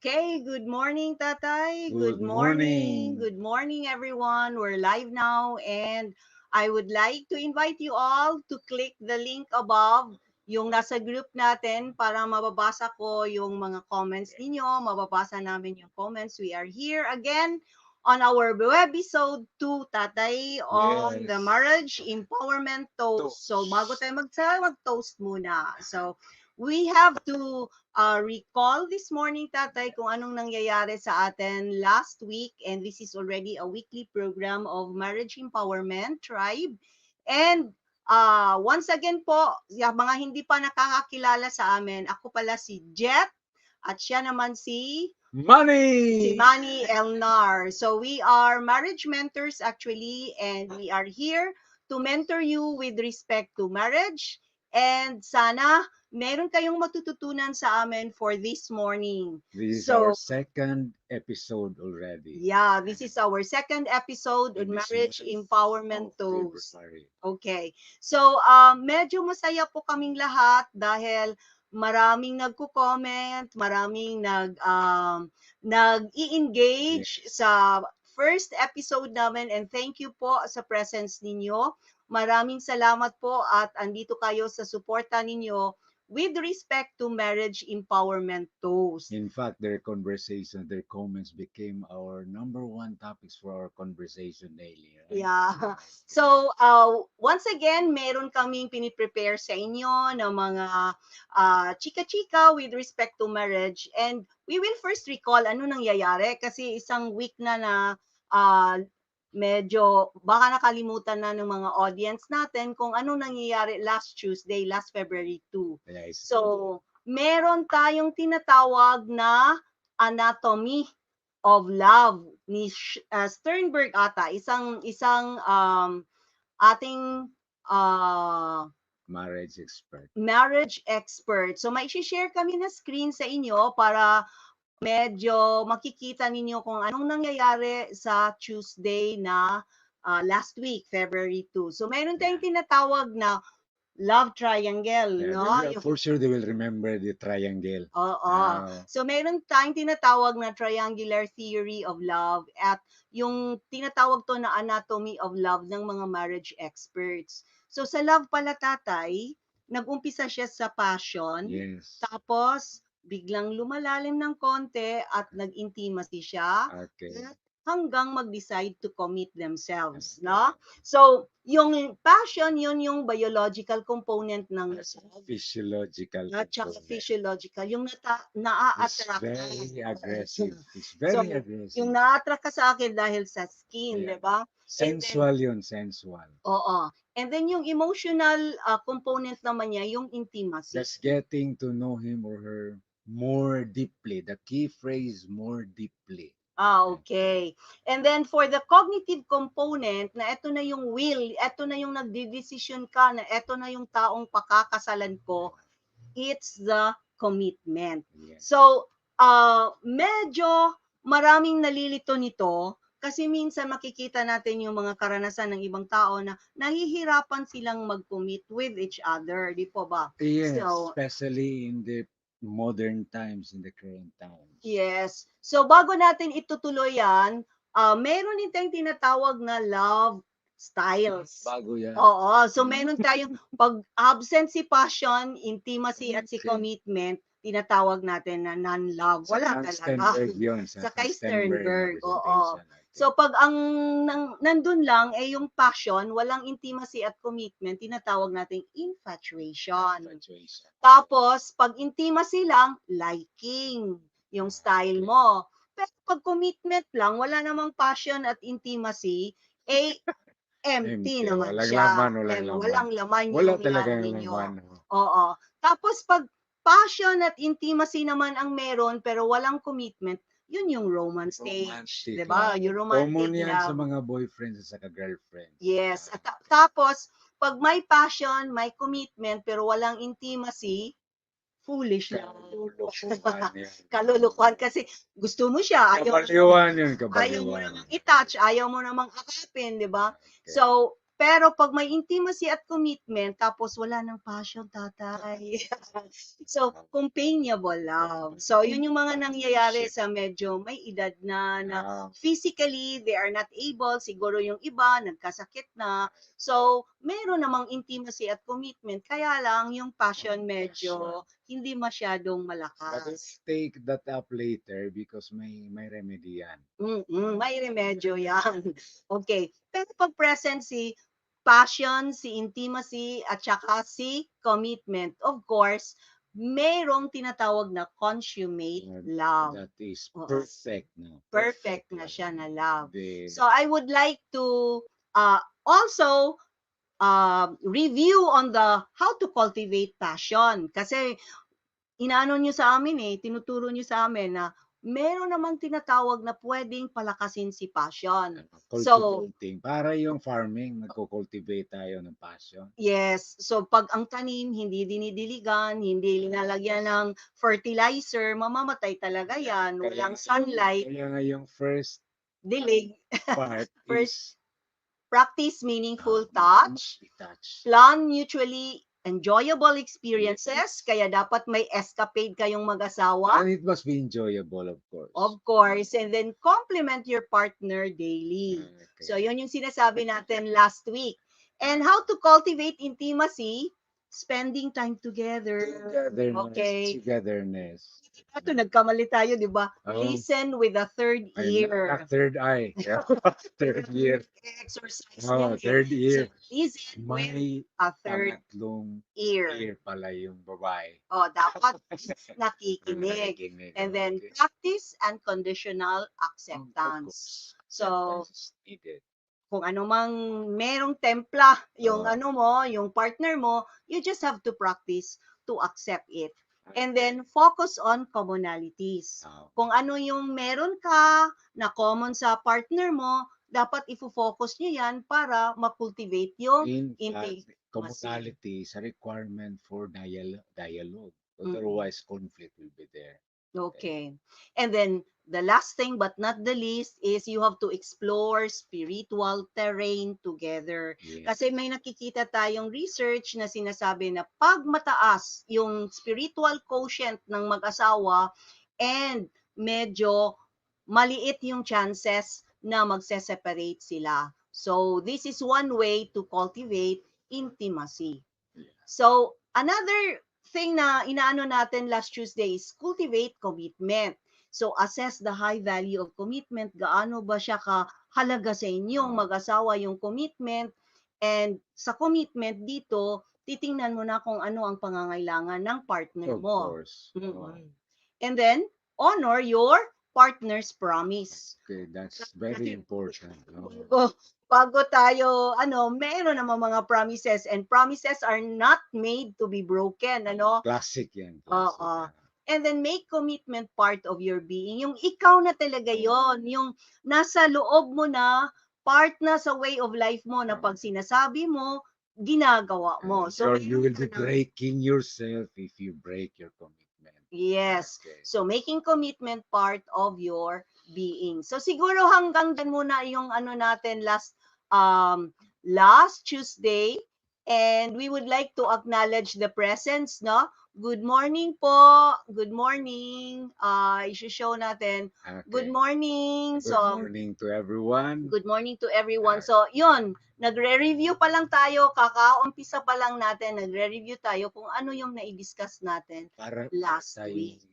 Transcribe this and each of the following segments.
Okay, good morning, Tatay. Good morning. Good morning, everyone. We're live now, and I would like to invite you all to click the link above, yung nasa group natin, para mababasa ko yung mga comments ninyo, mababasa namin yung comments. We are here again on our webisode 2, Tatay, on the Yes. marriage empowerment toast. So, bago Toast. tayo mag-toast muna. So, we have to recall this morning, Tatay, kung anong nangyayari sa atin last week. And this is already a weekly program of Marriage Empowerment Tribe. And once again po, mga hindi pa nakakakilala sa amin, ako pala si Jet at siya naman si Money. Manny Elnar. So we are marriage mentors actually, and we are here to mentor you with respect to marriage. And sana meron kayong matututunan sa amin for this morning. This is our So, second episode already. yeah, this is our second episode on In this Marriage month Empowerment of Toast. February. Okay. So, medyo masaya po kaming lahat dahil maraming nagko-comment, maraming nag-i-engage Yes. sa first episode namin, and thank you po sa presence ninyo. Maraming salamat po at andito kayo sa suporta ninyo with respect to Marriage Empowerment Toast. In fact, their conversation, their comments became our number one topics for our conversation daily. Right? Yeah. So, once again, meron kaming piniprepare sa inyo ng mga chika-chika with respect to marriage. And we will first recall ano nangyayari kasi isang week na uh, medyo baka nakalimutan na ng mga audience natin kung ano nangyayari last Tuesday, last February 2. Yes. So, meron tayong tinatawag na anatomy of love ni Sternberg ata, isang ating uh, Marriage expert. marriage expert. So may share kami na screen sa inyo para medyo makikita ninyo kung anong nangyayari sa Tuesday na last week, February 2. So mayroon tayong tinatawag na love triangle, Yeah, no? for sure they will remember the triangle. Oo. So, meron tayong tinatawag na triangular theory of love at yung tinatawag to na anatomy of love ng mga marriage experts. So, sa love pala, Tatay, nag-umpisa siya sa passion, Yes. tapos biglang lumalalim ng konti at nag-intimacy siya, Okay. at hanggang mag-decide to commit themselves, Okay. no? So, yung passion, yun yung biological component ng Physiological at saka component. physiological, yung It's naa-attract very aggressive. It's So, very aggressive. yung na-attract ka sa akin dahil sa skin, Yeah. di ba? Sensual yun, sensual. Oo. And then yung emotional component naman niya, yung intimacy. Just getting to know him or her more deeply. The key phrase, more deeply. Okay. And then for the cognitive component, na ito na yung will, ito na yung nagdedesisyon ka, na ito na yung taong pakakasalan ko, it's the commitment. Yes. So, medyo maraming nalilito nito kasi minsan makikita natin yung mga karanasan ng ibang tao na nahihirapan silang mag-commit with each other, di po ba? Yes, So, especially in the modern times, in the current times. yes. So, bago natin itutuloy yan, meron din tayong tinatawag na love styles. Bago yan. Oo. So, meron tayong pag absent si passion, intimacy, at si Okay. commitment, tinatawag natin na non-love. Wala talaga. Sternberg yun. Sa kay Sternberg. Oo. representation. Okay. So, pag ang nandun lang, yung passion, walang intimacy at commitment, tinatawag natin infatuation. Infatuation. Tapos, pag intimacy lang, liking yung style mo. Pero pag commitment lang, wala namang passion at intimacy, empty naman Walang siya. laman, Walang laman Wala yung talaga love yung ninyo. laman. Oo. Tapos pag passion at intimacy naman ang meron pero walang commitment, yun yung romance stage. Romantic. Diba? Yung romantic Common yan sa love. mga boyfriends at saka girlfriends. Yes. At tapos, pag may passion, may commitment, pero walang intimacy, foolish lang. Kalulukuhan yan. Kalulukuhan kasi gusto mo siya, Kabaliwan yun, ayaw mo kabaliwan. namang i-touch, ayaw mo namang akapin, di ba? Okay. So, Pero 'pag may intimacy at commitment tapos wala ng passion, tatay. So, companionable love. So, yun yung mga nangyayari sa medyo may edad na physically they are not able, siguro yung iba nagkasakit na. So, meron namang intimacy at commitment, kaya lang yung passion medyo hindi masyadong But malakas. take that up later because may remedy yan. May remedyo yan. Okay. Pero pag present si passion, si intimacy, at saka si commitment, of course, mayroong tinatawag na consummate love. That is Oo. perfect, no? Perfect na siya na love. The, So I would like to also review on the how to cultivate passion. Kasi inaano niyo sa amin tinuturo niyo sa amin na meron namang tinatawag na pwedeng palakasin si passion. So, cultivating. Para yung farming, nagko-cultivate tayo ng passion. yes. So, pag ang tanim hindi dinidiligan, hindi linalagyan ng fertilizer, mamamatay talaga yan. Walang sunlight, Kaya nga yung first dilig. part First, is practice meaningful touch, touch. plan mutually enjoyable experiences, kaya dapat may escapade kayong mag-asawa. And it must be enjoyable, of course. Of course, and then compliment your partner daily. Okay. So, yun yung sinasabi natin last week. And how to cultivate intimacy, spending time together. Okay. Togetherness. Ito, nagkamali tayo, di ba? Oh. Listen with a third ear. Not third eye. Yeah. Third ear. Exercise Oh, yan third ear. So, listen with May a third pangatlong ear. ear pala yung babae. Oh, dapat nakikinig. Nakikinig. And then Okay. practice unconditional Of acceptance. course. So, Acceptance is needed. kung ano mang merong templa, yung Oh. ano mo, yung partner mo, you just have to practice to accept it. And then focus on commonalities. Oh. Kung ano yung meron ka na common sa partner mo, dapat ifo-focus nyo yan para ma-cultivate yung In fact, intimacy. commonality is a requirement for dialogue. Otherwise, conflict will be there. Okay. And then the last thing but not the least is you have to explore spiritual terrain together. Yes. Kasi may nakikita tayong research na sinasabi na pag mataas yung spiritual quotient ng mag-asawa and medyo maliit yung chances na magse-separate sila. So this is one way to cultivate intimacy. So, another thing na inaano natin last Tuesday is cultivate commitment. So, assess the high value of commitment. Gaano ba siya kahalaga sa inyong mag-asawa yung commitment? And sa commitment dito, titingnan mo na kung ano ang pangangailangan ng partner mo. Of course. And then, honor your partner's promise. Okay, that's very important. Bago tayo, meron naman mga promises and promises are not made to be broken, Classic yan. Oo. And then make commitment part of your being. Yung ikaw na talaga yon, yung nasa loob mo na, part na sa way of life mo na pag sinasabi mo, ginagawa mo. So you will be breaking yourself if you break your commitment. Yes. Okay. So making commitment part of your being. So siguro hanggang dyan muna yung natin last Tuesday, and we would like to acknowledge the presence, no? Good morning po. Good morning. I-show natin. Okay. Good morning. Good morning to everyone. Good morning to everyone. So, yun, nagre-review pa lang tayo, kakaumpisa pa lang natin, nagre-review tayo kung ano yung na-discuss natin last week.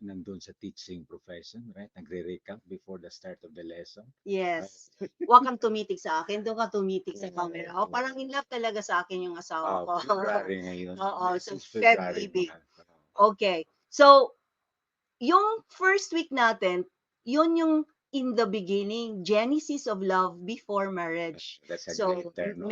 Nandun sa teaching profession, right? Nagre-recap before the start of the lesson. Yes. Huwag kang tumitig sa akin, doon ka tumitig sa camera. Parang in love talaga sa akin yung asawa ko. February ngayon. Oo, so February. Ibig. Okay. So, yung first week natin, yun yung in the beginning, Genesis of love before marriage. That's a So, great term.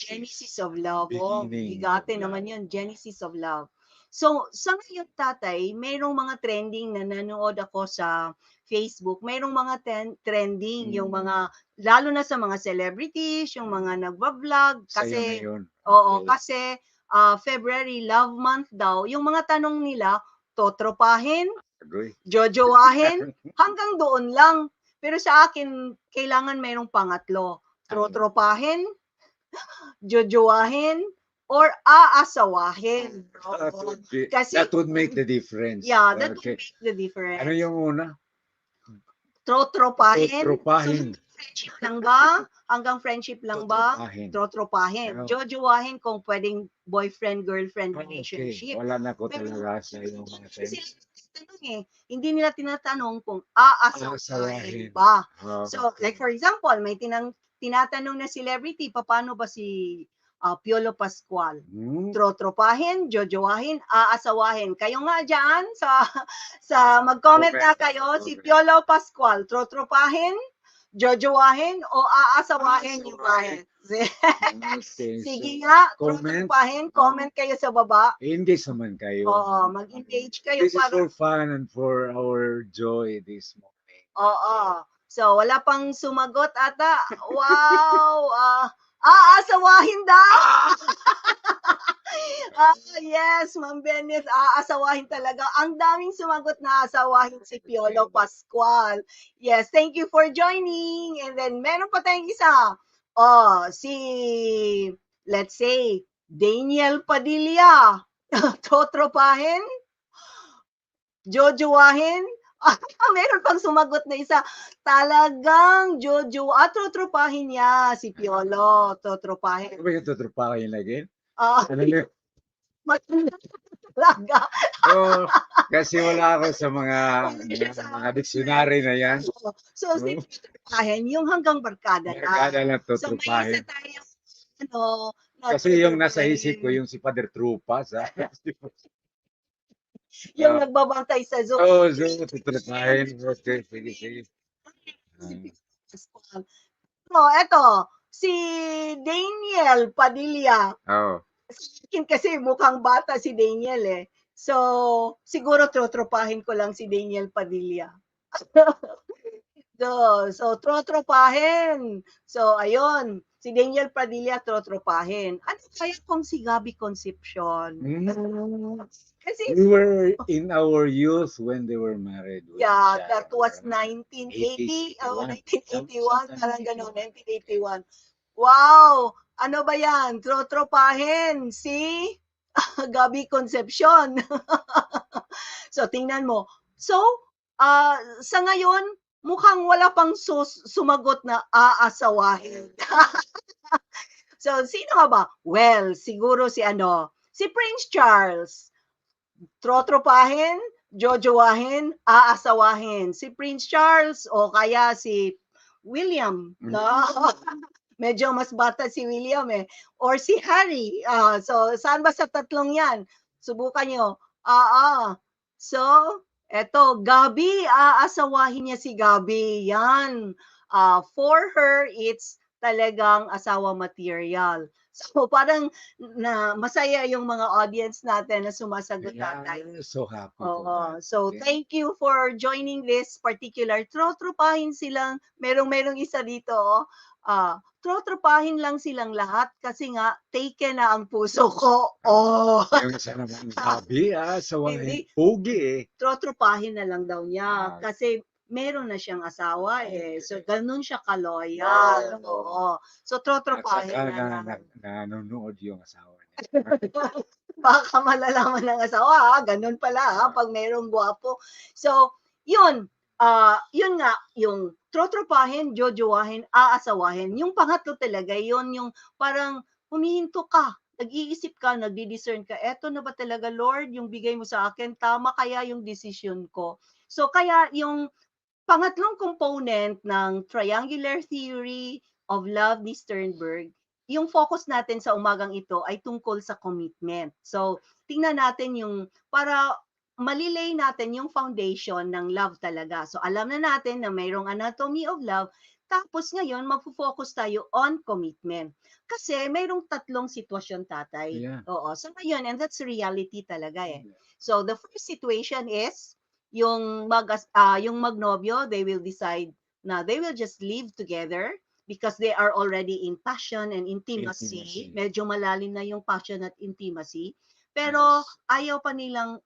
Genesis of love. Beginning Bigate of naman love. yun, Genesis of love. So, sa ngayon, tatay, mayroong mga trending na nanood ako sa Facebook. Mayroong mga trending, yung mga, lalo na sa mga celebrities, yung mga nagva-vlog. Kasi, oo, kasi February Love Month daw. Yung mga tanong nila, Totropahin, Jojowain, hanggang doon lang. Pero sa akin, kailangan mayroong pangatlo. Totropahin, Jojowahin or aasawahin. That Oo. would be, Kasi, that would make the difference. yeah, that would Okay. make the Ano difference. yung una? Trotropahin. So, Totropahin. friendship lang ba? Hanggang friendship lang ba? Totropahin. Trotropahin. Ano? Jojowahin kung pwedeng boyfriend-girlfriend Okay. relationship. Wala na ko Pero talaga sa iyong mga hindi friend. sila tinatanong eh. Hindi nila tinatanong kung aasawahin Asawahin. ba. So, like Okay. for example, may tinatanong na celebrity, paano ba si Piolo Pascual? Hmm? Trotropahin, jojowahin, aasawahin. Kayo nga dyan sa mag-comment Comment. nga kayo, si Okay. Piolo Pascual, trotropahin, jojowahin o aasawahin yung Asawahin. bahay. Okay. So, Sige nga, comment. trotropahin, comment kayo sa baba. Engage naman kayo. Oo, mag-engage kayo This is para for fun and for our joy this morning. oo. So, wala pang sumagot ata. Wow! Aasawahin daw! Ah! Yes, Ma'am Benes, aasawahin talaga. Ang daming sumagot na aasawahin si Piolo Pascual. Yes, thank you for joining. And then, meron pa tayong isa. Oh, let's say, Daniel Padilla. Totropahin? Jojowahin? Meron pang sumagot na isa. Talagang trotropahin niya si Piolo. Totropahin. Ano ba yung tutupakin lagi? Ah, Ano yun? maganda talaga. Oh, kasi wala ako sa mga dictionary na yan. So, Oh, si trotropahin, yung hanggang barkada Barkada na. lang So, may isa tutupahin. tayong ano, na Kasi yung nasa isip ko, trotropahin. yung si Father Trupa sa Yung Ah, nagbabantay sa Zoom. oh, so tutupahin. Okay, sige, sige. Si Ah, Pascual. No, eto, si Daniel Padilla. oh, Sa akin kasi mukhang bata si Daniel eh. So, siguro trotropahin ko lang si Daniel Padilla. So trotropahin. So, ayun. Si Daniel Padilla, trotropahin. Ano kaya kung si Gabby Concepcion? mm, Kasi, we were in our youth when they were married with yeah, that Sharon. was 80s, 1980, 81. 1981, Sometime parang gano'n, 81. Okay. 1981. Wow! Ano ba yan? Trotropahin si Gabby Concepcion. So, tingnan mo. So, sa ngayon, mukhang wala pang sumagot na aasawahin. So, sino nga ba? Well, siguro si si Prince Charles. Trotropahin, jojowahin, aasawahin. Si Prince Charles o kaya si William. No? Medyo mas bata si William eh. Or si Harry. So, saan ba sa tatlong yan? Subukan nyo. So, eto, Gabi. Aasawahin niya si Gabi. Yan. For her, it's talagang asawa material. So, parang masaya yung mga audience natin na sumasagot Yeah, tatay. we're so happy for Oo. that. So, Okay. thank you for joining this particular trotropahin silang merong isa dito, trotropahin lang silang lahat kasi nga taken na ang puso ko. Oh. Yung isa naman, sabi, sawahin. Hindi, Pugi eh. trotropahin na lang daw niya Ah, kasi meron na siyang asawa eh. So, okay. ganun siya ka-loyal. Oo. So, At trotropahin saka na lang. nanonood yung asawa niya. Baka malalaman ng asawa, ganun pala Ah, pag mayroong gwapo. So, yun, yun nga, yung trotropahin, jojowahin, aasawahin. Yung pangatlo talaga, yun yung parang humihinto ka, nag-iisip ka, nagdi-discern ka, eto na ba talaga Lord, yung bigay mo sa akin, tama kaya yung decision ko. So, kaya yung pangatlong component ng triangular theory of love ni Sternberg, yung focus natin sa umagang ito ay tungkol sa commitment. So, tingnan natin yung para malilay natin yung foundation ng love talaga. So, alam na natin na mayroong anatomy of love. Tapos ngayon, magfo-focus tayo on commitment. Kasi mayroong tatlong sitwasyon, tatay. yeah. Oo. So, ngayon, and that's reality talaga eh. So, the first situation is yung magnobyo, they will decide na they will just live together because they are already in passion and intimacy. Intimacy. Medyo malalim na yung passion at intimacy. Pero Yes. ayaw pa nilang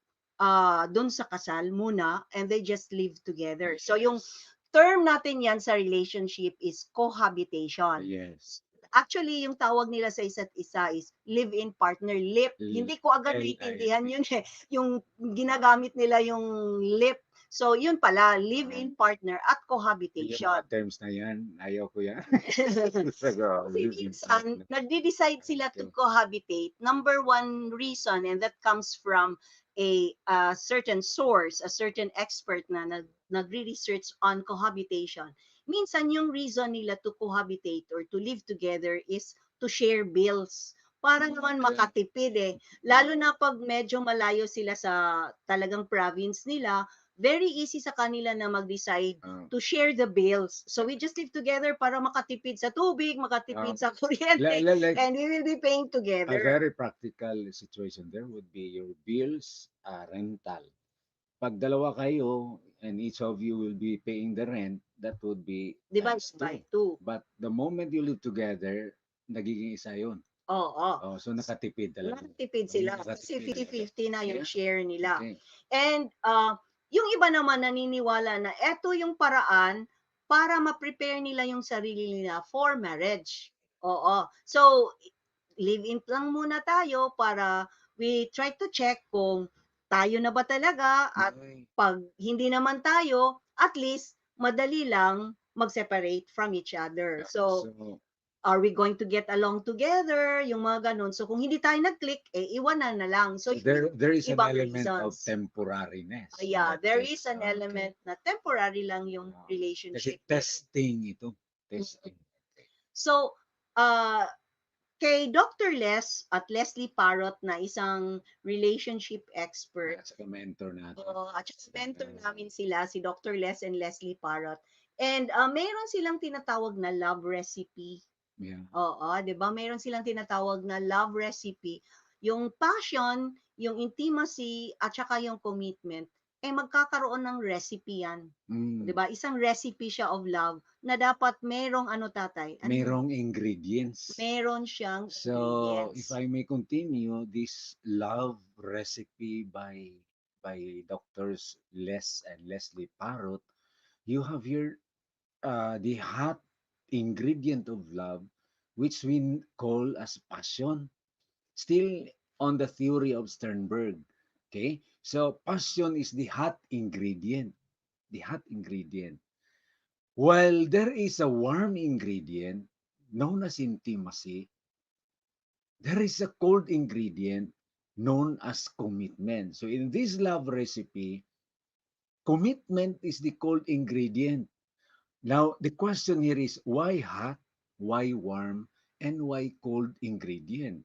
dun sa kasal muna and they just live together. So yung term natin yan sa relationship is cohabitation. Yes. Actually, yung tawag nila sa isa't isa is live-in partner, lip. Hindi ko agad naintindihan yun eh. Yung ginagamit nila yung lip. So, yun pala, live-in partner at Yung cohabitation. mga terms na yan, ayaw ko yan. Kasi minsan, nagde-decide sila to cohabitate. Number one reason, and that comes from a certain source, a certain expert na nagre-research on cohabitation. Minsan, yung reason nila to cohabitate or to live together is to share bills. Para naman makatipid eh. Lalo na pag medyo malayo sila sa talagang province nila, very easy sa kanila na mag-decide to share the bills. So we just live together para makatipid sa tubig, makatipid sa kuryente, Like and we will be paying a together. very practical situation there would be your bills, rental. Pag dalawa kayo and each of you will be paying the rent, that would be Divide times by two. two. But the moment you live together, nagiging isa yun. Oo. Oh, so nakatipid talaga. Nakatipid sila kasi Nakatipid talaga. 50-50 na yung Yeah. share nila. Okay. And yung iba naman naniniwala na eto yung paraan para ma-prepare nila yung sarili nila for marriage. Oo. So, live-in lang muna tayo para we try to check kung tayo na ba talaga at Okay. pag hindi naman tayo, at least madali lang mag-separate from each other. Yeah. So, So are we going to get along together? Yung mga ganun. So, kung hindi tayo nag-click, iwanan na lang. So, there is an ibang element of reasons. temporariness in Yeah, that there case. is an Okay. element na temporary lang yung Kasi relationship. testing ito. Testing. Okay. So, uh, kay Dr. Les at Leslie Parrot na isang relationship expert, At saka mentor natin. at saka mentor namin sila, si Dr. Les and Leslie Parrot. And mayroon silang tinatawag na love recipe. Yeah. Oo, 'di ba? Meron silang tinatawag na love recipe. Yung passion, yung intimacy, at saka yung commitment, eh magkakaroon ng recipe yan. 'Di Mm. ba? Isang recipe siya of love na dapat merong ano tatay, ano yun? Merong ingredients. Meron siyang So, if ingredients. I may continue this love recipe by doctors Les and Leslie Parrot, you have here the hot ingredient of love, which we call as passion. Still on the theory of Sternberg. Okay, so passion is the hot ingredient. The hot ingredient. While there is a warm ingredient known as intimacy, there is a cold ingredient known as commitment. So in this love recipe, commitment is the cold ingredient. Now, the question here is why hot, why warm, and why cold ingredient?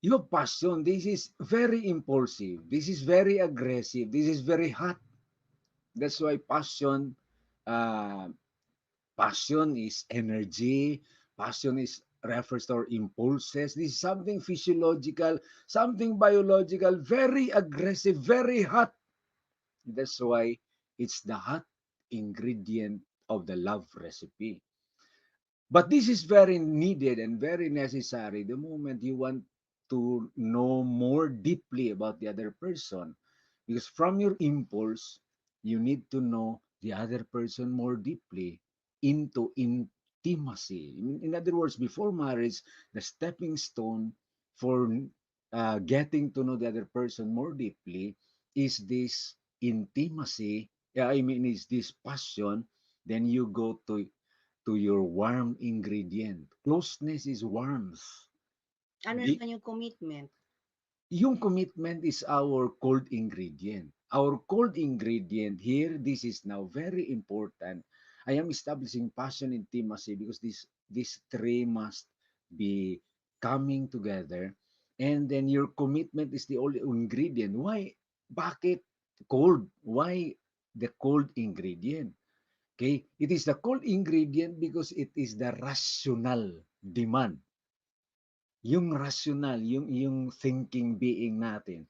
Your passion, this is very impulsive, this is very aggressive, this is very hot. That's why uh, passion is energy, passion is refers to our impulses. This is something physiological, something biological, very aggressive, very hot. That's why it's the hot ingredient of the love recipe. But this is very needed and very necessary the moment you want to know more deeply about the other person. Because from your impulse, you need to know the other person more deeply into intimacy. In other words, before marriage, the stepping stone for getting to know the other person more deeply is this intimacy. Yeah, I mean, is this passion. Then you go to your warm ingredient. Closeness is warmth. Ano The, naman yung commitment? yung commitment is our cold ingredient. Our cold ingredient here, this is now very important. I am establishing passion, intimacy, because these three must be coming together. And then your commitment is the only ingredient. Why? Bakit cold? Why the cold ingredient? Okay? It is the cold ingredient because it is the rational demand. Yung rational, yung thinking being natin.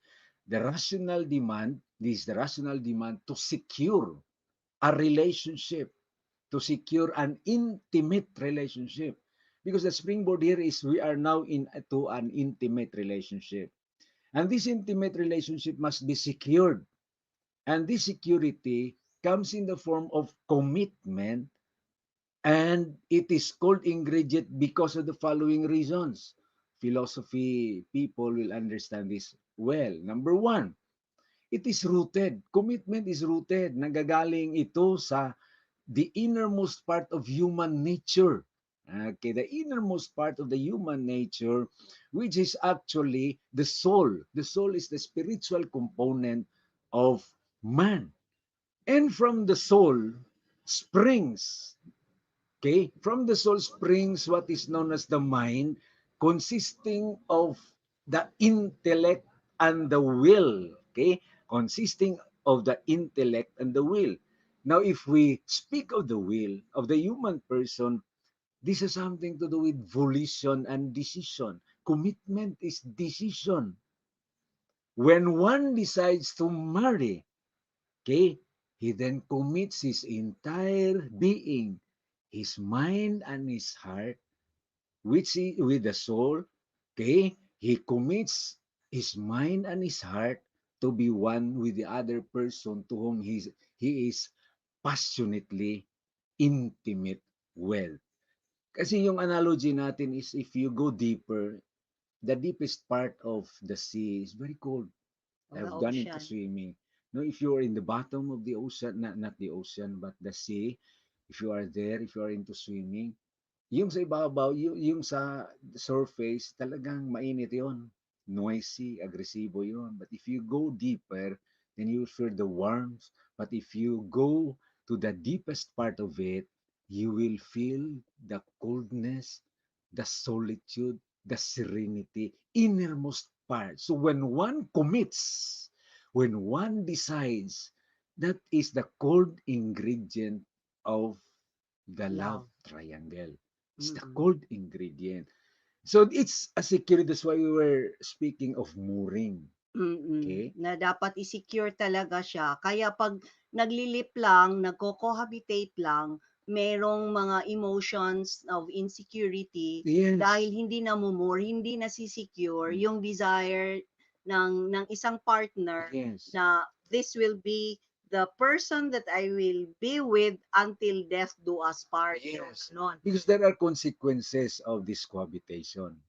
The rational demand, this is the rational demand to secure a relationship, to secure an intimate relationship. Because the springboard here is we are now into an intimate relationship. And this intimate relationship must be secured. And this security comes in the form of commitment. And it is called ingredient because of the following reasons. Philosophy people will understand this well. Number one, it is rooted. Commitment is rooted. Nagagaling ito sa the innermost part of human nature. Okay, the innermost part of the human nature, which is actually the soul. The soul is the spiritual component of man. And from the soul springs, okay, from the soul springs what is known as the mind, consisting of the intellect and the will. Okay, consisting of the intellect and the will. Now, if we speak of the will of the human person, this has something to do with volition and decision. Commitment is decision. When one decides to marry, okay, he then commits his entire being, his mind and his heart, which he, with the soul, okay, he commits his mind and his heart to be one with the other person to whom he is passionately intimate with. Kasi yung analogy natin is if you go deeper, the deepest part of the sea is very cold. Or the I've gone into ocean. swimming. No, if you are in the bottom of the ocean, not the ocean, but the sea, if you are there, if you are into swimming, yung sa ibabaw, yung sa surface, talagang mainit yon. Noisy, agresibo yon. But if you go deeper, then you feel the warmth. But if you go to the deepest part of it, you will feel the coldness, the solitude, the serenity, innermost part. So when one commits, when one decides, that is the cold ingredient of the love Love. triangle. It's the Mm-mm. cold ingredient. So it's a security. That's why we were speaking of mooring. Okay? Na dapat i-secure talaga siya. Kaya 'pag naglilip lang, nagko-cohabitate lang, merong mga emotions of insecurity dahil Yes. hindi namu-moor, hindi nasi-secure Mm. yung desire ng isang partner Yes. na this will be the person that I will be with until death do us part, yung Yes. gano'n. Because there are consequences of this cohabitation.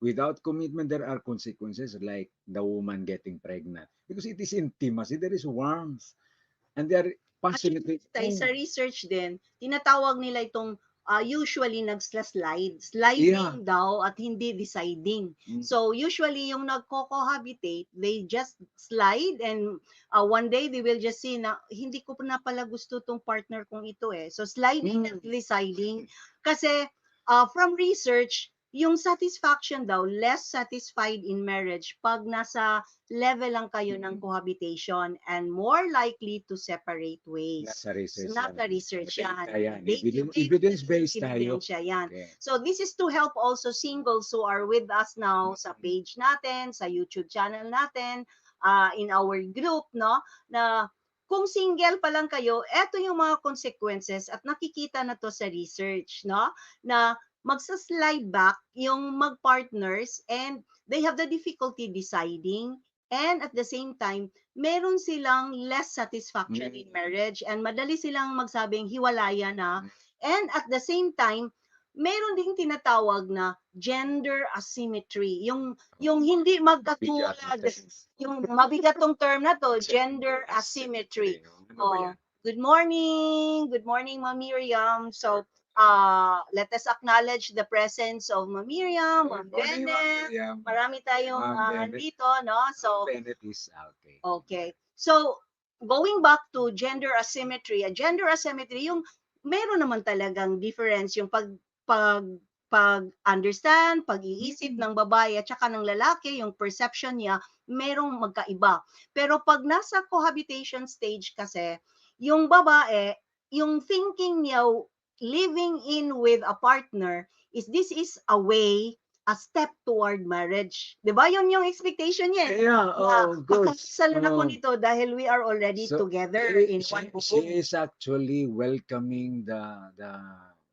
Without commitment, there are consequences like the woman getting pregnant. Because it is intimacy, there is warmth. And they are Actually, passionately, tay sa oh, research din, tinatawag nila itong usually nagsla-slide. yeah. Sliding daw at hindi deciding. Mm. So usually yung nagko-cohabitate, they just slide and one day they will just see na hindi ko na pala gusto tong partner kong ito eh. So sliding Mm. and deciding kasi from research, yung satisfaction daw less satisfied in marriage pag nasa level lang kayo ng cohabitation and more likely to separate ways. Nasa So, research yan. nasa research yan. Data yan. Dated Evidence-based tayo. ebidensya yan. Okay. So, this is to help also singles who are with us now sa page natin, sa YouTube channel natin, in our group, no? Na kung single pa lang kayo, eto yung mga consequences at nakikita na to sa research, no? Na magsa-slide back yung mag-partners and they have the difficulty deciding. And at the same time, meron silang less satisfaction in marriage and madali silang magsabing hiwalayan na. And at the same time, meron ding tinatawag na gender asymmetry. Yung hindi Bigat na magkatulad, terms. yung mabigat tong term na to, gender Gender asymmetry. asymmetry. Ano ba Oh, yan? good morning. Good morning, Ma'am Miriam. So, let us acknowledge the presence of Ma'am Miriam, Good Ma'am morning, Ma'am Bennett. Miriam. Marami tayong Ma'am Bennett. nandito, no? Ma'am So, Bennett is okay. okay. So, going back to gender asymmetry, a gender asymmetry, yung meron naman talagang difference yung pag pag-understand, pag-iisip ng babae at saka ng lalaki, yung perception niya, merong magkaiba. Pero pag nasa cohabitation stage kasi, yung babae, yung thinking niya living in with a partner is this is a way, a step toward marriage. 'Di ba? Yun yung expectation niya eh Yeah, na oh, good. pakakasalan ako Oh. nito dahil we are already So together in one she bubong. is actually welcoming the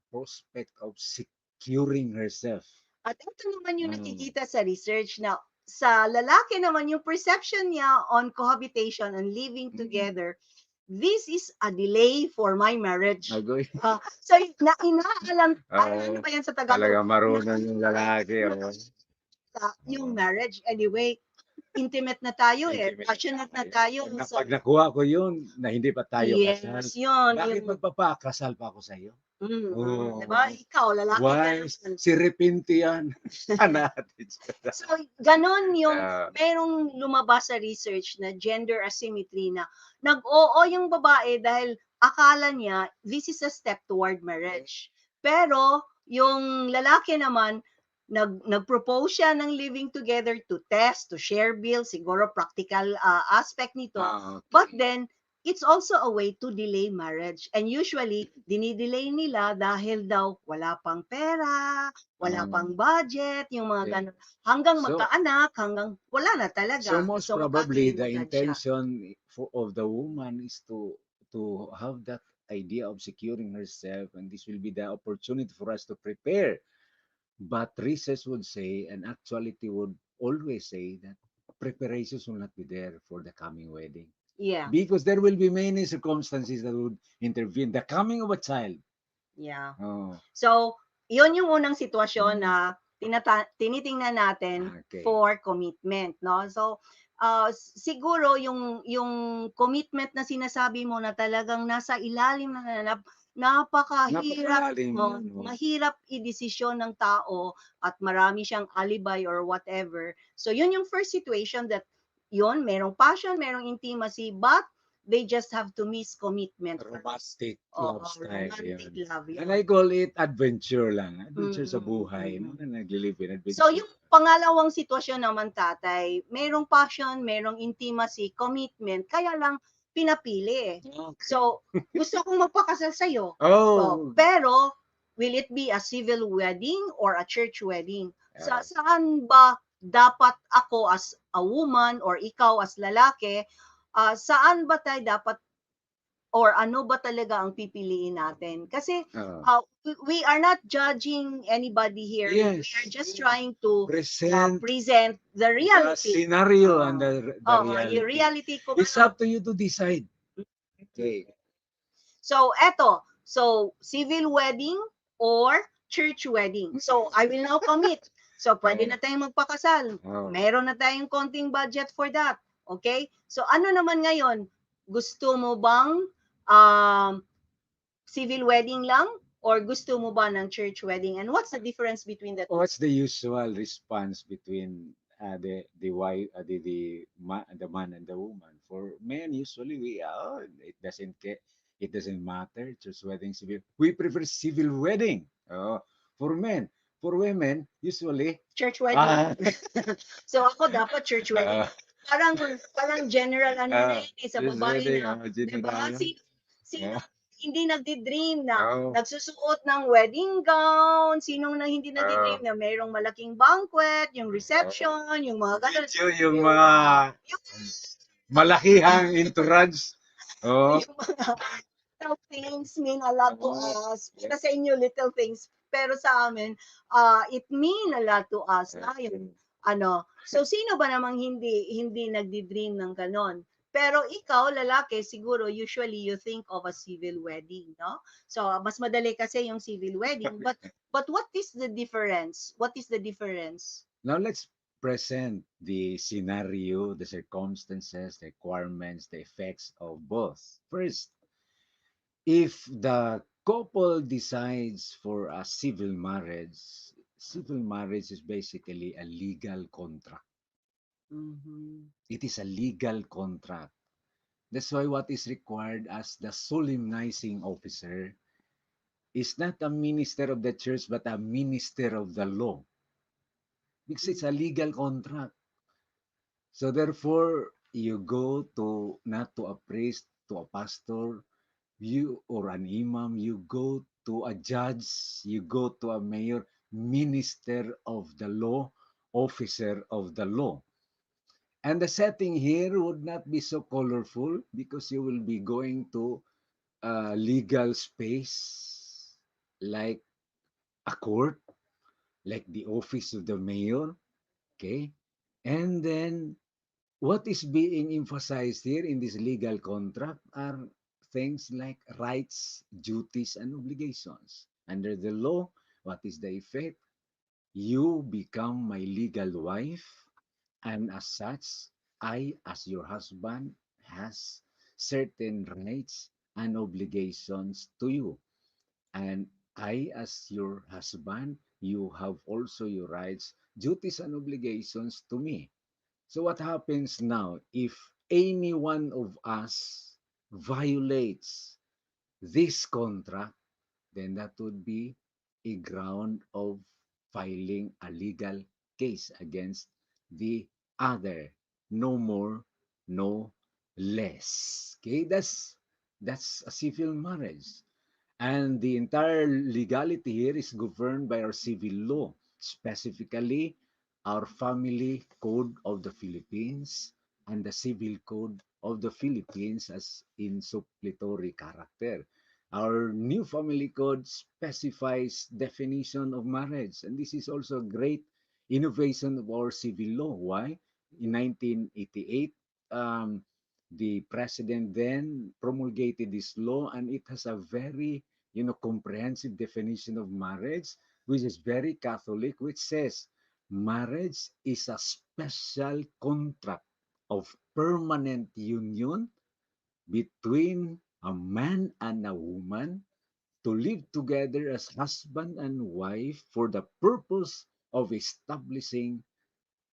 prospect of securing herself. At ito naman yung Mm. nakikita sa research na sa lalaki naman yung perception niya on cohabitation and living Mm. together this is a delay for my marriage. Agoy. So, inaalam, alam Oo. ba yan sa Tagalog? Talaga marunong yung lalaki. Oo. Yung Oo. marriage. Anyway, intimate na tayo eh. Intimate na Passionate na tayo. tayo. Pag, na, So, pag nakuha ko yun, na hindi pa tayo kasal, yes, yun. bakit Yung, magpapakasal pa ako sa iyo? diba? Oo. Ikaw, lalaki ka Why? naman. Si Repente yan. Natin siya. So, ganon yung Ah, merong lumabas sa research na gender asymmetry na nag-oo yung babae dahil akala niya this is a step toward marriage. Pero yung lalaki naman nag-propose siya ng living together to test, to share bills, siguro practical aspect nito. But okay. then it's also a way to delay marriage. And usually, dinidelay nila dahil daw wala pang pera, wala pang Um, budget, yung mga okay. ganun. Hanggang So, magkaanak, hanggang wala na so talaga. most So probably the magkakalimutan siya. intention of the woman is to have that idea of securing herself, and this will be the opportunity for us to prepare. But research would say, and actuality would always say, that preparations will not be there for the coming wedding Yeah, because there will be many circumstances that would intervene. The coming of a child. yeah. Oh, So, yun yung unang sitwasyon mm, na tinitingnan natin okay. for commitment, no? So, siguro yung commitment na sinasabi mo na talagang nasa ilalim na napakahirap, Napakalalim yun. Oh. mahirap idesisyon ng tao at marami siyang alibi or whatever. So, yun yung first situation that yun, merong passion, merong intimacy, but they just have to miss commitment. Romantic Oo, love style. romantic Yun. love And yun. I call it adventure lang. Mm, Adventure sa mm, buhay. No? mm. Na naglilive in So, adventure. yung pangalawang sitwasyon naman, tatay, merong passion, merong intimacy, commitment, kaya lang pinapili. Okay. So, gusto kong magpakasal sa'yo. So, Oh, pero, will it be a civil wedding or a church wedding? uh, Saan ba dapat ako as a woman or ikaw as lalaki, saan ba tayo dapat or ano ba talaga ang pipiliin natin? Kasi uh, we are not judging anybody here. We are yes. just trying to Present present the the reality. scenario and Uh, the yung reality. reality kung It's ano. up to you to decide. Okay. So, eto. So, civil wedding or church wedding. So, I will now commit. So, pwede Oh, na tayong magpakasal. oh. Meron na tayong konting budget for that. Okay? So, ano naman ngayon? Gusto mo bang um, civil wedding lang or gusto mo ba ng church wedding? And what's the difference between the two? What's the usual response between the wife the man and the woman? For men, usually it doesn't care, it doesn't matter. Just wedding civil. We prefer civil wedding. For men, for women, usually Church wedding. ah So ako dapat church wedding. uh, Parang general ano na yun sa this babae wedding, na, 'di ba? general. Sino Uh, hindi nagdi-dream na oh, nagsusuot ng wedding gown, sinong na hindi uh, nagdi-dream na mayroong malaking banquet, yung oh. reception, yung mga ganun. Video yung mga malakihang entourage. Oh, Yung mga little things mean a lot to oh, us. Para sa inyo, little things. Pero sa amin, it mean a lot to us na yung ano. So, sino ba namang hindi nagdi-dream ng ganon? Pero ikaw, lalaki, siguro usually you think of a civil wedding, no? So, mas madali kasi yung civil wedding. But what is the difference? What is the difference? now let's present the scenario, the circumstances, the requirements, the effects of both. First, if the couple decides for a civil marriage is basically a legal contract. Mm-hmm. It is a legal contract. That's why what is required as the solemnizing officer is not a minister of the church but a minister of the law because it's a legal contract. So therefore, you go to not to a priest, to a pastor, you or an imam, you go to a judge, you go to a mayor, minister of the law, officer of the law. And the setting here would not be so colorful because you will be going to a legal space like a court, like the office of the mayor. Okay. And then what is being emphasized here in this legal contract are things like rights, duties, and obligations. Under the law, what is the effect? You become my legal wife, and as such, I, as your husband, has certain rights and obligations to you. And I, as your husband, you have also your rights, duties, and obligations to me. So what happens now if any one of us violates this contract? Then that would be a ground of filing a legal case against the other. No more, no less. Okay, that's a civil marriage. And the entire legality here is governed by our civil law, specifically our Family Code of the Philippines and the Civil Code of the Philippines as in suppletory character. Our new family code specifies definition of marriage, and this is also a great innovation of our civil law. Why? In 1988, the president then promulgated this law, and it has a very comprehensive definition of marriage, which is very Catholic, which says marriage is a special contract of permanent union between a man and a woman to live together as husband and wife for the purpose of establishing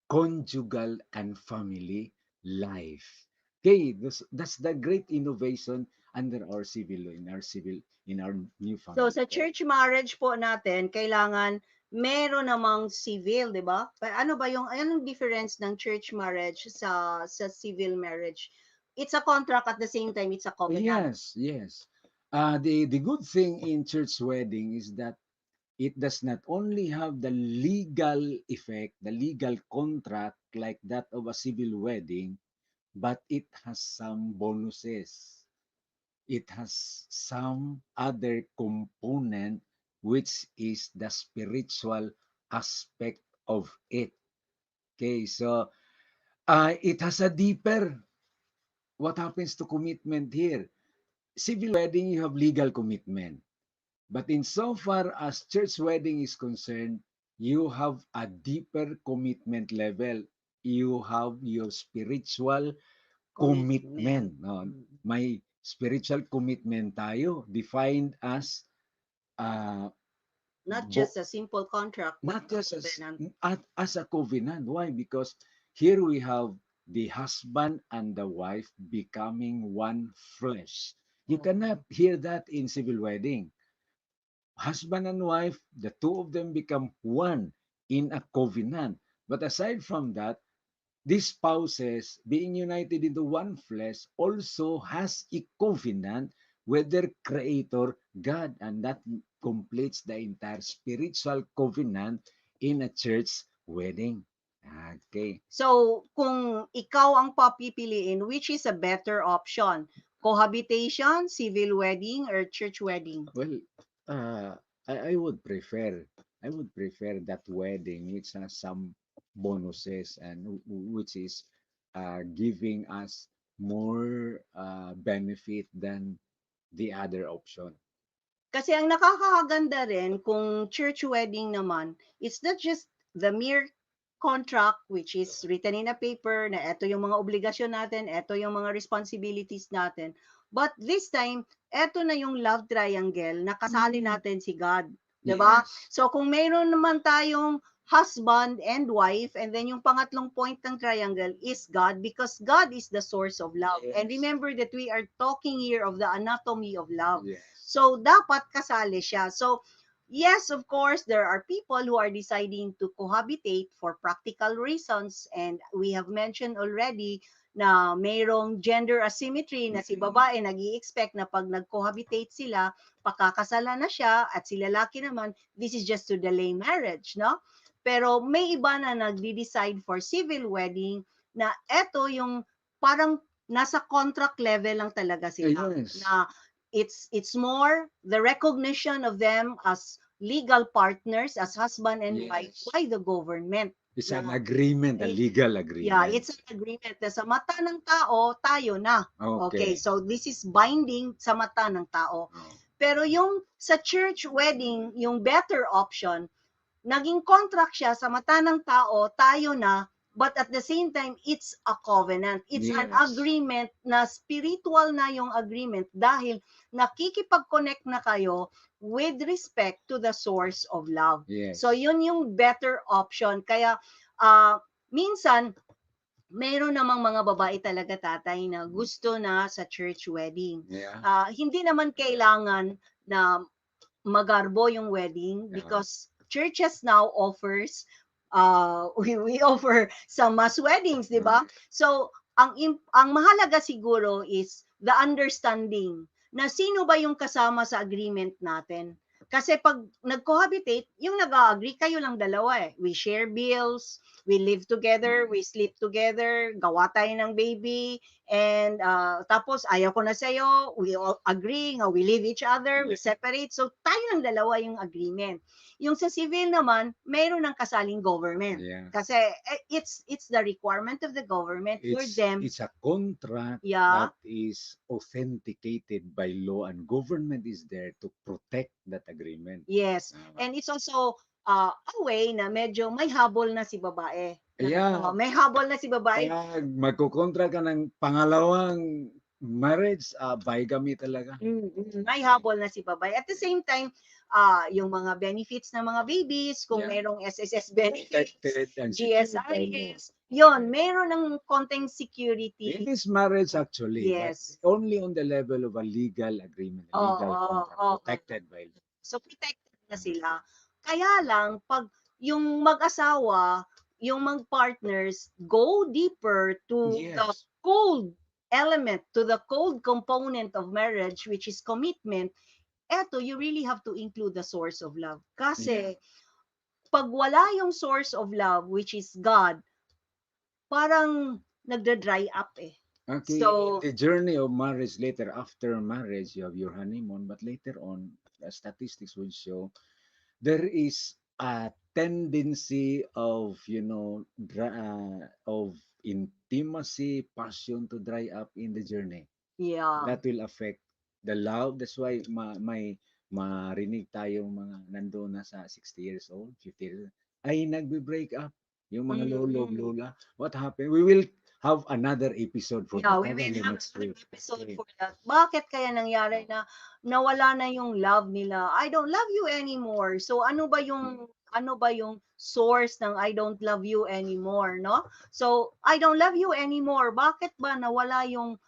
conjugal and family life. Okay, that's the great innovation under our civil law, in our new So family sa code. church marriage po natin, kailangan meron namang civil, 'di ba? Ano ba yung anong difference ng church marriage sa civil marriage? It's a contract at the same time it's a covenant. Yes, yes. The good thing in church wedding is that it does not only have the legal effect, the legal contract like that of a civil wedding, but it has some bonuses. It has some other component, which is the spiritual aspect of it. Okay, so it has a deeper, what happens to commitment here? Civil wedding, you have legal commitment. But insofar as church wedding is concerned, you have a deeper commitment level. You have your spiritual Commitment. commitment. No? Mm. May spiritual commitment tayo, defined as uh, Not bo- just a simple contract but not a just covenant. as a covenant. Why? Because here we have the husband and the wife becoming one flesh. You cannot hear that in civil wedding. Husband and wife, the two of them become one in a covenant. But aside from that, these spouses being united into one flesh also has a covenant with their creator God, and that completes the entire spiritual covenant in a church wedding. Okay. So, kung ikaw ang papipiliin, which is a better option? Cohabitation, civil wedding, or church wedding? Well, uh, I would prefer that wedding which has some bonuses and which is giving us more benefit than the other option. Kasi ang nakakaganda rin kung church wedding naman, it's not just the mere contract which is written in a paper na eto yung mga obligasyon natin, eto yung mga responsibilities natin. But this time, eto na yung love triangle na kasali natin si God. 'Di ba? Yes. So kung mayroon naman tayong husband and wife, and then yung pangatlong point ng triangle is God, because God is the source of love. And Yes. remember that we are talking here of the anatomy of love. Yes. So, dapat kasali siya. So, yes, of course, there are people who are deciding to cohabitate for practical reasons. And we have mentioned already na mayroong gender asymmetry na si babae nag expect na pag nag-cohabitate sila, pakakasalan na siya, at si lalaki naman, this is just to delay marriage, no? Pero may iba na nagde-decide for civil wedding na eto yung parang nasa contract level lang talaga sila. Yes. Na it's more the recognition of them as legal partners, as husband and wife Yes. by the government. It's na an agreement, a eh, legal yeah, agreement. it's an agreement na sa mata ng tao, tayo na. Okay, Okay. so this is binding sa mata ng tao. Oh, Pero yung sa church wedding, yung better option, naging contract siya sa mata ng tao, tayo na, but at the same time, it's a covenant. It's an yes. agreement na spiritual na yung agreement dahil nakikipag-connect na kayo with respect to the source of love. So, Yes. yun yung better option. Kaya, uh, minsan, meron namang mga babae talaga tatay na gusto na sa church wedding. Yeah. Hindi naman kailangan na magarbo yung wedding Yeah. because churches now offers we offer some mass weddings, di ba? Mm. So ang mahalaga siguro is the understanding na sino ba yung kasama sa agreement natin. Kasi pag nag-cohabitate, yung nag-agree kayo lang dalawa eh. We share bills, we live together, we sleep together, gawa tayo ng baby, and tapos ayaw ko na sa'yo, we all agree, nga we leave each other, we Yeah. separate. So tayo lang dalawa yung agreement. Yung sa civil naman, mayroon ng kasaling government. Yeah. Kasi it's the requirement of the government for them. It's a contract Yeah, that is authenticated by law, and government is there to protect that agreement. yes. Tama. And it's also a way na medyo may habol na si babae. Yeah. May habol na si babae. Pag magkukontra ka ng pangalawang marriage, bigamy talaga. May habol na si babae. At the same time, yung mga benefits ng mga babies, kung Yeah. merong SSS benefits, Protected and secured by law. GSIS, yon meron ng konting It security. is marriage actually, but Yes. only on the level of a legal agreement, a Oo, legal contract, oo. protected by law. So protected na sila. Kaya lang pag yung mag-asawa, yung mag-partners go deeper to the Yes. cold element, to the cold component of marriage, which is commitment, eto you really have to include the source of love. Yeah. Kasi pag wala yung source of love, which is God, parang nagda-dry up eh. Okay, in So, the journey of marriage, later after marriage, you have your honeymoon, but later on, the statistics would show there is a tendency of, of intimacy, passion to dry up in the journey. yeah. That will affect the love. That's why may marinig tayong mga nandoon na sa 60 years old, 50 years old, ay nagbe-break up. Yung mga lolo, Mm-mm. lola. What happened? We will have another episode for Yeah, that. we will Probably have next an week. episode Okay. for that. Bakit kaya nangyari na nawala na yung love nila? I don't love you anymore. So ano ba yung source ng I don't love you anymore, no? So I don't love you anymore. Bakit ba nawala yung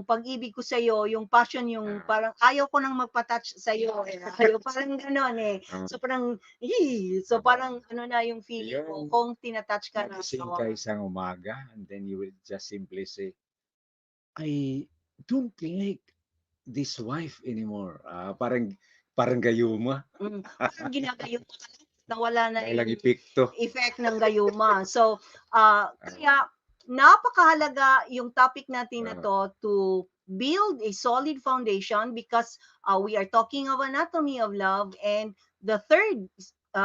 pag-ibig ko sa iyo, yung passion, yung Ah, parang ayaw ko nang magpa-touch sa iyo. Ayaw parang gano'n eh. ah, So parang so parang ano na yung feeling ko yung kung tina-touch ka ng magising asawa ka mo. isang umaga and then you will just simply say, I don't like this wife anymore. Parang gayuma. Parang ginagayo mo ka lang, nawala na Dahil yung lagi pikto. effect ng gayuma. So, Ah, kaya napakahalaga yung topic natin na ah, to build a solid foundation because we are talking of anatomy of love, and the third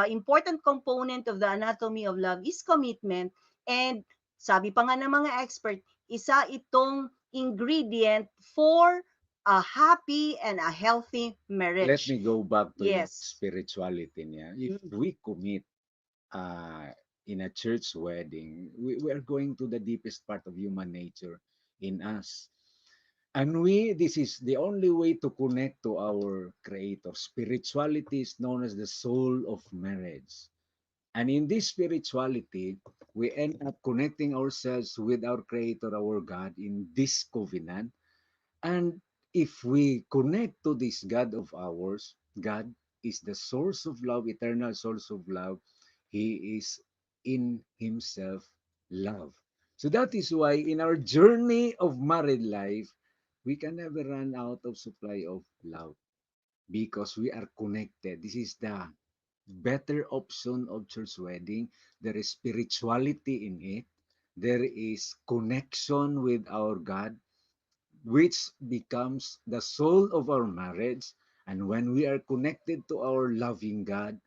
important component of the anatomy of love is commitment. And sabi pa nga ng mga expert, isa itong ingredient for a happy and a healthy let marriage. me go back to yung Yes. spirituality niya. If Mm. we commit uh, in a church wedding, we are going to the deepest part of human nature in us. And this is the only way to connect to our Creator. Spirituality is known as the soul of marriage. And in this spirituality, we end up connecting ourselves with our Creator, our God, in this covenant. And if we connect to this God of ours, God is the source of love, eternal source of love. He is in Himself love. So that is why in our journey of married life, we can never run out of supply of love because we are connected. This is the better option of church wedding. There is spirituality in it. There is connection with our God, which becomes the soul of our marriage. And when we are connected to our loving God,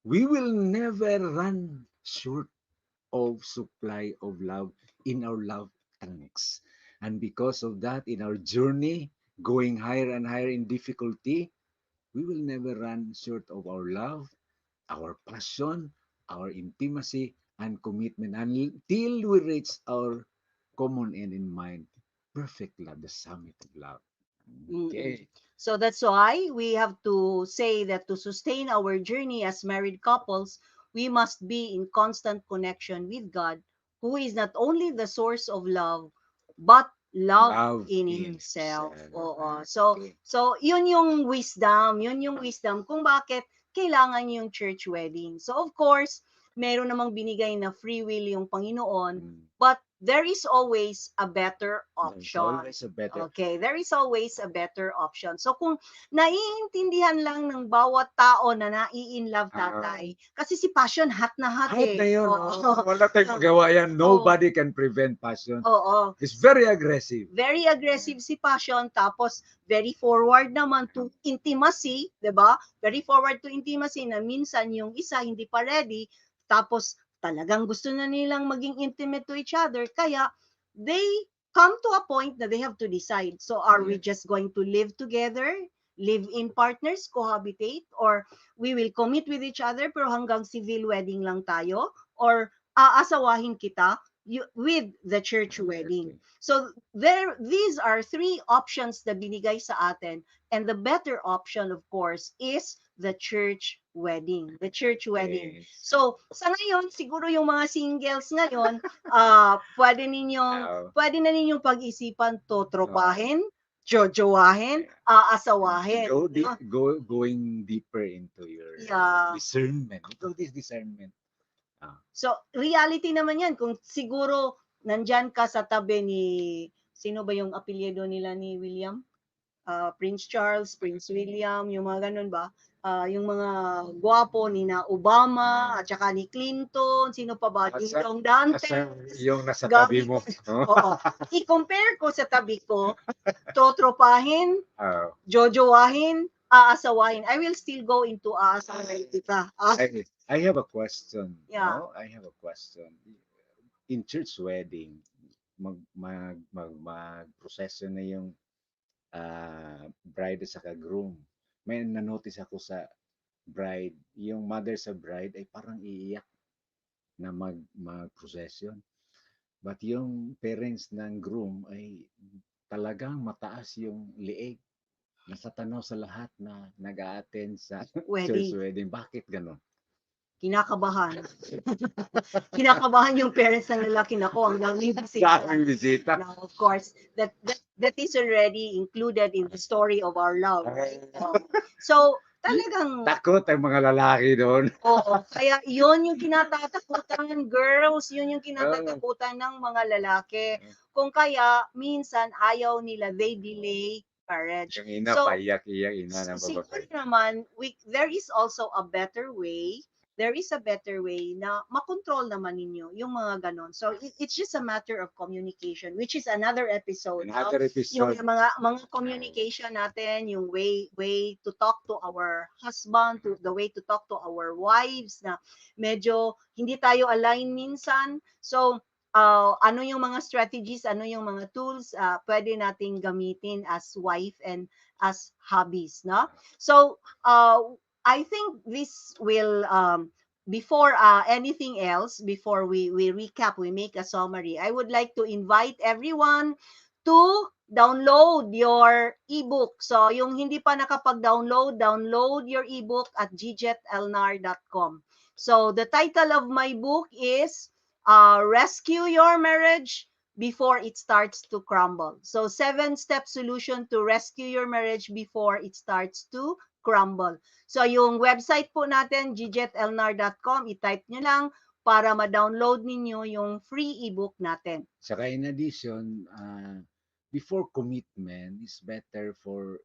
we will never run short of supply of love in our love tanks. And because of that, in our journey, going higher and higher in difficulty, we will never run short of our love, our passion, our intimacy, and commitment until we reach our common end in mind. Perfect love, the summit of love. Mm-mm. Okay. So that's why we have to say that to sustain our journey as married couples, we must be in constant connection with God, who is not only the source of love, but love Love in in himself. himself. Oo. So Okay. so yun yung wisdom kung bakit kailangan yung church wedding. So of course, meron namang binigay na free will yung Panginoon, Mm. but there is always a better There's option. always a better. Okay, there is always a better option. So kung naiintindihan lang ng bawat tao na nai-inlove tatay, kasi si passion hot na hot Hot na eh. yun. Oo. Oh. Wala tayong magawa yan. Oo. Nobody can prevent passion. Oo. It's very aggressive. Very aggressive si passion, tapos very forward naman to intimacy, 'di ba? Very forward to intimacy na minsan yung isa hindi pa ready, tapos talagang gusto na nilang maging intimate to each other, kaya they come to a point that they have to decide. So are we Yes. just going to live together, live in partners, cohabitate, or we will commit with each other pero hanggang civil wedding lang tayo, or aasawahin kita with the church wedding. Okay. So these are three options na binigay sa atin, and the better option of course is the church wedding. The church wedding. Yes. So sa ngayon siguro yung mga singles ngayon, Uh, pwede na ninyong pag-isipan uh, totropahin, jojowahin, aasawahin. No? going deeper into your Yeah. discernment. Ito this discernment. So, reality naman yan. Kung siguro nandyan ka sa tabi ni, sino ba yung apelyido nila ni William? Prince Charles, Prince William, yung mga ganun ba? Yung mga gwapo ni na Obama, at saka ni Clinton, sino pa ba? Ding Dong Dantes. Yung nasa tabi Gabi. mo. No? Oo. I-compare ko sa tabi ko, totropahin, Uh, jojowahin, aasawahin. I will still go into aasawahin kita. I have a question. Yeah. No? I have a question. In church wedding, mag-procession na yung bride at saka groom. May na-notice ako sa bride, yung mother sa bride ay parang iiyak na mag-procession. But yung parents ng groom ay talagang mataas yung liig. Nasa tanaw sa lahat na nag-a-attend sa church Wedding. wedding. Bakit ganon? Kinakabahan. Kinakabahan yung parents ng lalaki na ko hanggang may bisita. Daming bisita. Now, of course, that is already included in the story of our love. Right? So, talagang, Takot ang mga lalaki doon. oo, kaya yun yung kinatatakutan, girls, yun yung kinatatakutan ng mga lalaki. Kung kaya, minsan, ayaw nila, they delay marriage. Yung ina, So, paiyak-iyak, ina ng siguro babae. naman, there is also a better way. There is a better way na makontrol naman ninyo yung mga ganon. So it's just a matter of communication, which is another episode. Another Yung episode. mga communication natin, yung way to talk to our husband, to the way to talk to our wives na medyo hindi tayo align minsan. So ano yung mga strategies, ano yung mga tools pwede nating gamitin as wife and as hobbies, no? So I think this will before anything else, before we recap, we make a summary. I would like to invite everyone to download your ebook. So yung hindi pa nakapag-download, download your ebook at gjetelnar.com. So the title of my book is Rescue Your Marriage Before It Starts to Crumble. So 7-step solution to rescue your marriage before it starts to crumble. So yung website po natin, gjetelnar.com, i-type nyo lang para ma-download ninyo yung free ebook natin. Saka in addition, before commitment, it's better for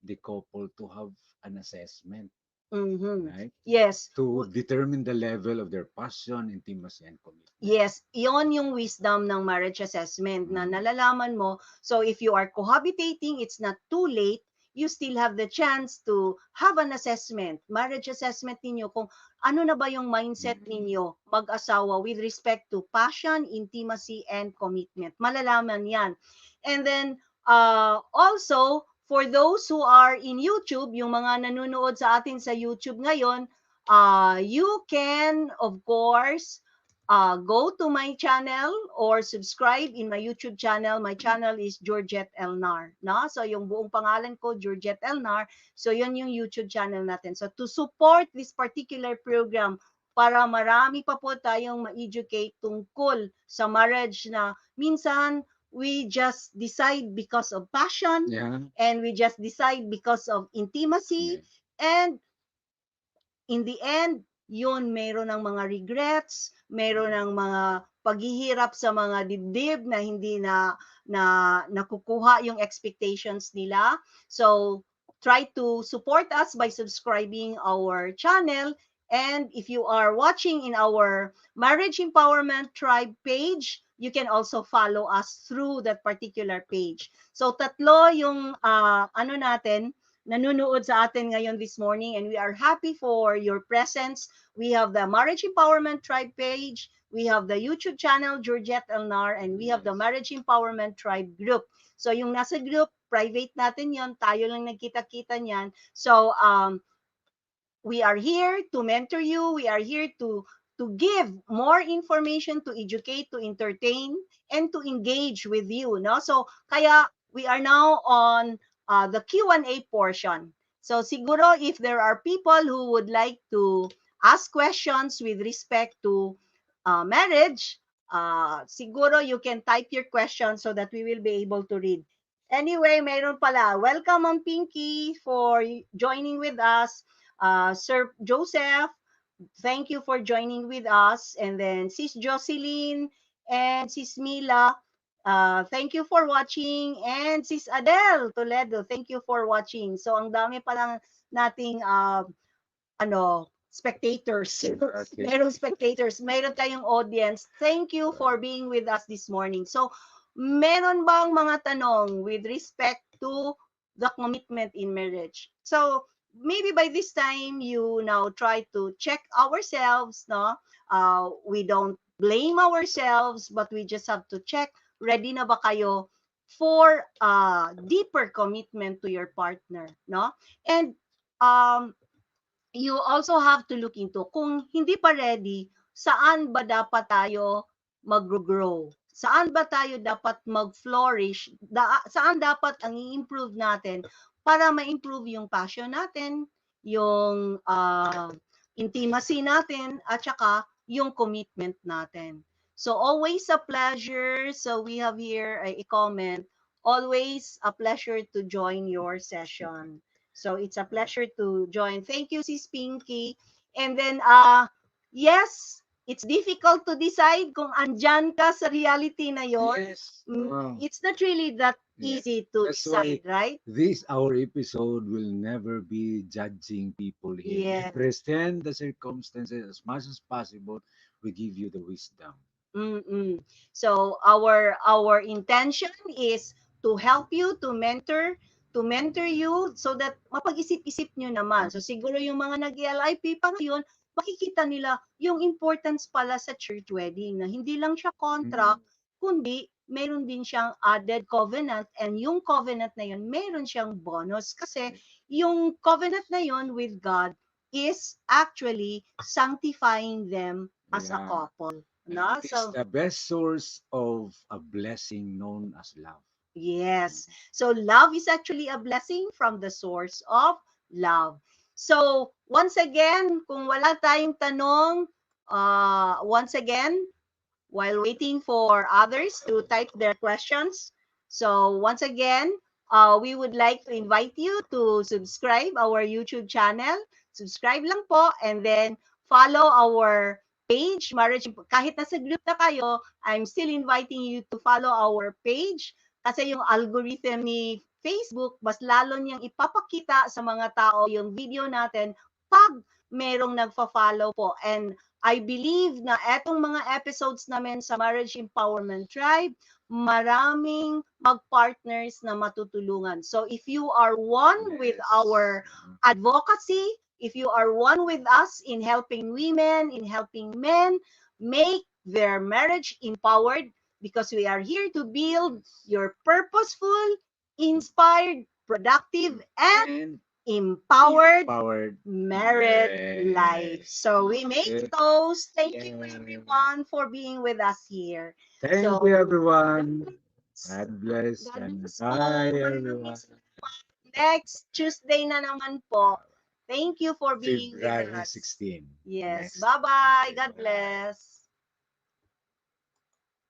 the couple to have an assessment. Mm-hmm. Right? Yes. To determine the level of their passion, intimacy, and commitment. Yes, yon yung wisdom ng marriage assessment na nalalaman mo. So if you are cohabitating, it's not too late. you still have the chance to have an assessment, marriage assessment ninyo kung ano na ba yung mindset Mm. ninyo mag-asawa with respect to passion, intimacy, and commitment. Malalaman yan. And then, also, for those who are in YouTube, yung mga nanonood sa atin sa YouTube ngayon, you can, of course, go to my channel or subscribe in my YouTube channel. My channel is Georgette Elnar. No? So, yung buong pangalan ko, Georgette Elnar. So, yun yung YouTube channel natin. So, to support this particular program, para marami pa po tayong ma-educate tungkol sa marriage na minsan we just decide because of passion Yeah. and we just decide because of intimacy, Yes. and in the end, yun, meron ng mga regrets, meron ng mga paghihirap sa mga dibdib na hindi na nakukuha yung expectations nila. So, try to support us by subscribing our channel. And if you are watching in our Marriage Empowerment Tribe page, you can also follow us through that particular page. So, tatlo yung ano natin, nanonood sa atin ngayon this morning, and we are happy for your presence. We have the Marriage Empowerment Tribe page, we have the YouTube channel Georgette Elnar, and we have the Yes. Marriage Empowerment Tribe group. So yung nasa group, private natin yon, tayo lang nagkita-kita niyan. So we are here to mentor you. We are here to give more information, to educate, to entertain, and to engage with you. No? So, kaya we are now on the Q&A portion. So, siguro if there are people who would like to ask questions with respect to marriage, siguro you can type your questions so that we will be able to read. Anyway, mayroon pala. Welcome, Ma'am Pinky, for joining with us. Sir Joseph, thank you for joining with us. And then Sis Jocelyn and Sis Mila, thank you for watching. And Sis Adele Toledo, thank you for watching. So ang dami pa lang nating spectators. Okay. Merong spectators, meron tayong audience. Thank you for being with us this morning. So, meron bang mga tanong with respect to the commitment in marriage? So, maybe by this time you now try to check ourselves, no? We don't blame ourselves, but we just have to check, ready na ba kayo for deeper commitment to your partner, no? And um you also have to look into kung hindi pa ready, saan ba dapat tayo mag-grow? Saan ba tayo dapat mag-flourish? Saan dapat ang i-improve natin para ma-improve yung passion natin, yung intimacy natin, at saka yung commitment natin. So always a pleasure. So we have here a comment. Always a pleasure to join your session. So it's a pleasure to join. Thank you, Sis Pinky. And then, yes, it's difficult to decide kung andyan ka sa reality na yon. Yes. It's not really that Yeah. easy to That's why decide, right? this our episode will never be judging people here. We Yeah. present the circumstances as much as possible. We give you the wisdom. Mm-mm. So our intention is to help you, to mentor you so that mapag-isip-isip nyo naman. So siguro yung mga nag-LIP pa ngayon, makikita nila yung importance pala sa church wedding na hindi lang siya contract, kundi meron din siyang added covenant, and yung covenant na yun, meron siyang bonus kasi yung covenant na yun with God is actually sanctifying them as a Yeah. couple. And No? it is So, the best source of a blessing known as love. yes. So, love is actually a blessing from the source of love. So, once again, kung wala tayong tanong, once again, while waiting for others to type their questions. So once again, we would like to invite you to subscribe our YouTube channel. Subscribe lang po, and then follow our page, Marriage. Kahit nasa group na kayo, I'm still inviting you to follow our page kasi yung algorithm ni Facebook, mas lalo niyang ipapakita sa mga tao yung video natin pag merong nagfa-follow po. And I believe na etong mga episodes namin sa Marriage Empowerment Tribe, maraming mag-partners na matutulungan. So if you are one with Yes. our advocacy, if you are one with us in helping women, in helping men make their marriage empowered, because we are here to build Yes. your purposeful, inspired, productive, and And empowered empowered married life. marriage. So we make Yeah. toast. Thank you Yeah. everyone for being with us here. Thank you, So God everyone. bless. God bless God and bless bye, po. Maraming everyone. next Tuesday na naman po. Thank you for being with February us. 16, Yes. next Bye-bye. Tuesday. God Bye. bless.